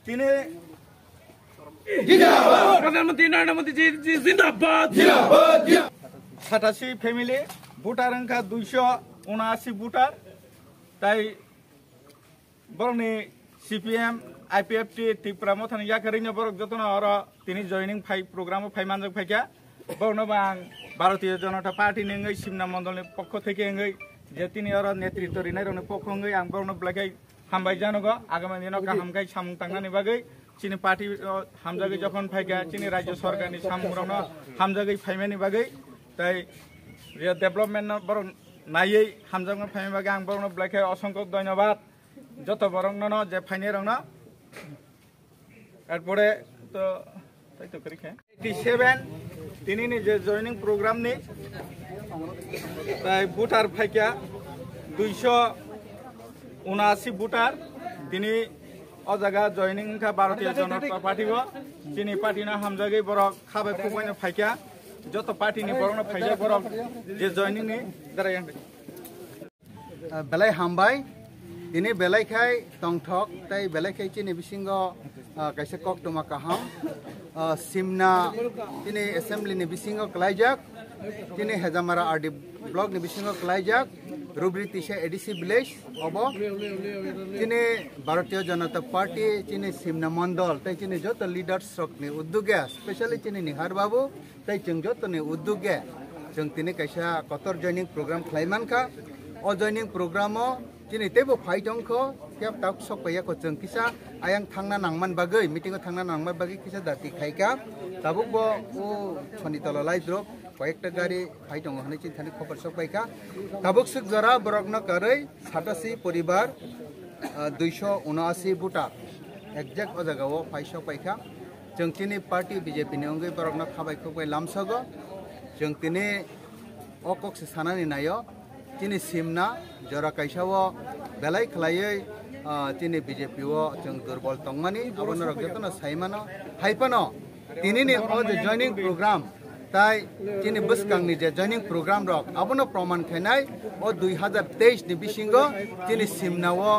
তিনি प्रधानमंत्री नरेंद्र मोदी जी जिंदाबाद। 87 ফ্যামিলি ভোটার সংখ্যা 279 ভোটার তাই বরংনি সিপিএম আইপিএফটি ত্রিপুরা মথানি ইয়াকারিনো বরক যতন আর তিনি জয়নিং ফাই প্রোগ্রাম ফাই মানজক ফাইকা বর্ণবা আং ভারতীয় জনতা পার্টি নেঙ্গই সিমনা মন্ডলের পক্ষ থেকে এঙ্গই যে তিনি আর নেতৃত্ব রিনাইরনে পক্ষ এঙ্গই আং বর্ণ ব্লাকাই হামবাই জানগো আগামী দিনও হামগাই সামুং তাংনানি বাগৈ চিনি পার্টি হামজাগৈ যখন ফাইকা চিনি রাজ্য সরকারনি সামুংরাवनो হামজাগৈ ফাইমানি বাগৈ তাই ডেভেলপমেন্ট বরং নাইयै হামজাগৈ ফাইমানি বাগৈ আং বর্ণ ব্লাকাই অসংখ্য ধন্যবাদ যত বরংন যে ফাইনে রংনা এরপরে তো তাই তো করি 87 তিনি যে জয়নিং প্রোগ্রাম নি তাই ভোটার ফাইকা 279 ভোটার তিনি অজাগা জয়নিং কা ভারতীয় জনতা পার্টি চিনি পার্টি না হামজাগৈ বরক খাবে খুবাইনো ফাইকা যত পার্টি নি বরং ফাইজা বরক যে জয়নিং নি দাঁড়াই বেলাই হামবাই ini belai khai tongthok tai belai khai chini bisingo kaisa kok toma kaham simna ini assembly ni bisingo klaijak ini hejamara rd block ni bisingo klaijak rubri tisha adc village obo ini bharatiya janata party chini simna mandal tai chini jot leaders rok ni udduge especially chini nihar babu tai chung jot ni udduge chung tini kaisa kotor joining program khlaiman kha o joining program Jini tebo faidong ko tiap tak sok paya ko jeng kisa ayang thangna nangman bagai meeting ko thangna nangman bagai kisa dati khaika tabuk bo o choni tolo lai drop কয়েকটা গাড়ি ফাইটং হনে চিন্তানি খবর sok paika tabuk suk jara borokna karai 87 পরিবার 279 voter exact o jaga o faisok paika jeng tini party BJP ni ongai borokna khabai khokbai lamsago jeng tini okok se sanani nayo Tini simna jora kaisao belai khlaiयै tini BJP o jeng durbol tongmani abono rok jotno saimano haipano tini ni o je joining program tai tini buskang ni je joining program rok abono proman khainai o 2023 ni bisingo tini simna o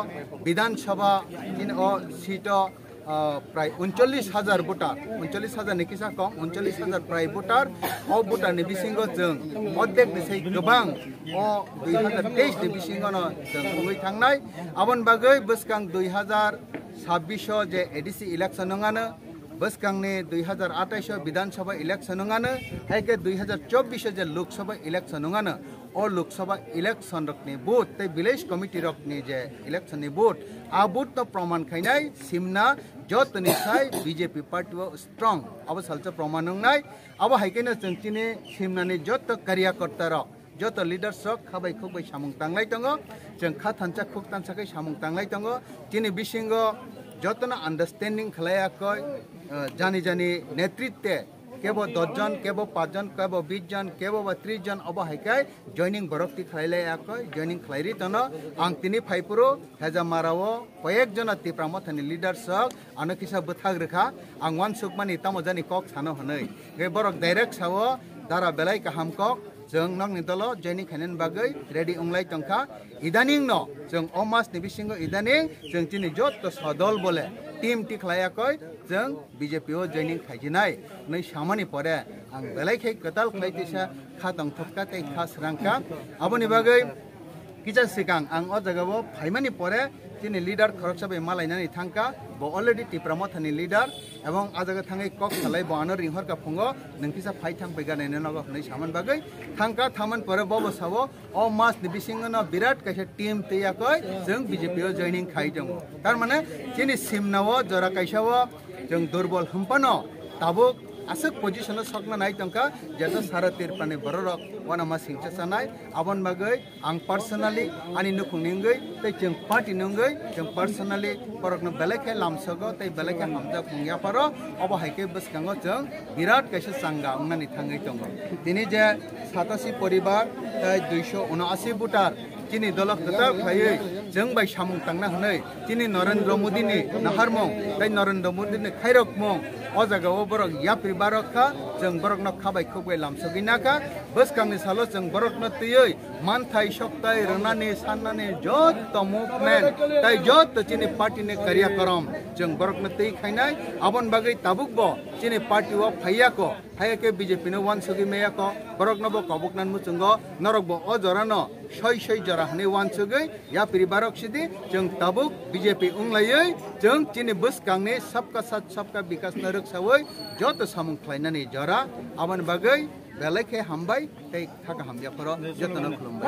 বিধান sabha tini o sito প্রায় 39,000 voter 39,000 ni kisa kom 39,000 প্রায় voter o voter ni bisingo jeng অর্ধেক ni sei gobang o 2023 ni bisingo no jeng ungoi thangnai abon bagai buskang 2026 je ADC election nongano buskang ni 2028 বিধানসভা election nongano haike 2024 je lok sabha election nongano o lok sabha election rokni vote tai village committee rokni je election ni vote a vote no proman khainai simna jotni sai BJP party strong abo salcha proman nai abo haikena chengchini simna ni jot karyakarta rok jot leaders rok khabai khokbai samung tanglai tongo jeng kha thancha khok tancha kai samung tanglai tongo chini bisingo jotna understanding khlaya koi jani jani netritwe কেবল 10 জন কেবল 5 জন কেবল 20 জন কেবল 30 জন অব হাইকাই জয়নিং বরকটি খাইলাই আকয় জয়নিং খাইরি তন আং তিনি ফাইপুরো হেজামারাও কয়েক জন তিপ্রামথানি লিডারস আনকিসা বথাগ রেখা আং ওয়ান সুকমানি তামজানি কক সানো হनै গে বরক ডাইরেক্ট সাও দারা বেলাই কাহাম কক जों नंग निदलो जैनिं खाइनेन बागै रेडी अंगलाय तंखा इदानिं न जों अमास नि बिसिंगो इदानिं जों तिनि जत सदल बोले टीम टी खलायाखै जों बीजेपी ओ जैनिं खाइजिनाय नै सामानि परे आं बेलायखै कताल खलायतिसा खातंग थपका तै खास रांका आबनि बागै किजा सिगां आं अ जगाबो फाइमानि परे तिनि लिडार खरकसाबे मालायनानै थांका बो अलरेडी टिप्रामथानि लिडार এবং আজাga থাঙ্গাই কক খালাই বানো রিংহর কা ফঙ্গো নংকিসা ফাই থাং পেগানে নগো হनै সামান বাগৈ থাংকা থামান পরে ববো সাবো অ মাস नि बिसिंगनो बिराट काइसा टीम तैयाकै जों बीजेपी ओ जॉइनिंग खाइ दङ तार माने जिनि सिमनावो जरा काइसावो जों दुर्बल हम्पानो Tabo asuk position sakna nai tangka jeta sara tirpane borok wana ma singcha sanai abon bagai ang personally ani nukhung ningai tai jeng party ningai jeng personally borokno belekhe lamsago tai belekhe hamja khungya paro obo haike buskango jeng birat kaisa sanga ungnani thangai tongo tini je 87 পরিবার tai 279 voter chini dolok data khaiye जों bye सामुं तांना हनै दिनै नरेन्द्र मोदीनि नाहारमं ताई नरेन्द्र मोदीनि खायरकमं ओ जागायाव बरक याप्रि बारकखा जों बरकनो खाबाय खोबै लामसगिनाखा बसकांनि सालो जों बरकनो तैयै मानथाय सप्ताय रनानि साननानि जत मुभमेन्ट ताई जत चिनि पार्टीनि कार्यक्रम जों बरकनो तै खायनाय आबन बागै ताबुकबो चिनि पार्टीव फायाको हायाके बीजेपी नो वान सगि मेयाको बरकनबो कबकनान मुचुंगो नरकबो ओ जरानो सय जरा हनै वान सगै याप्रि बारक सिदि जों ताबुक बीजेपी उंलायै जों चिनि बसकांनि सबका साथ सबका विकास नरक सावै जत सामुं खायनानि जरा आबन बागै बेलायखे हामबाय तै थाका हामबियाफोर जतन खुलुमबाय।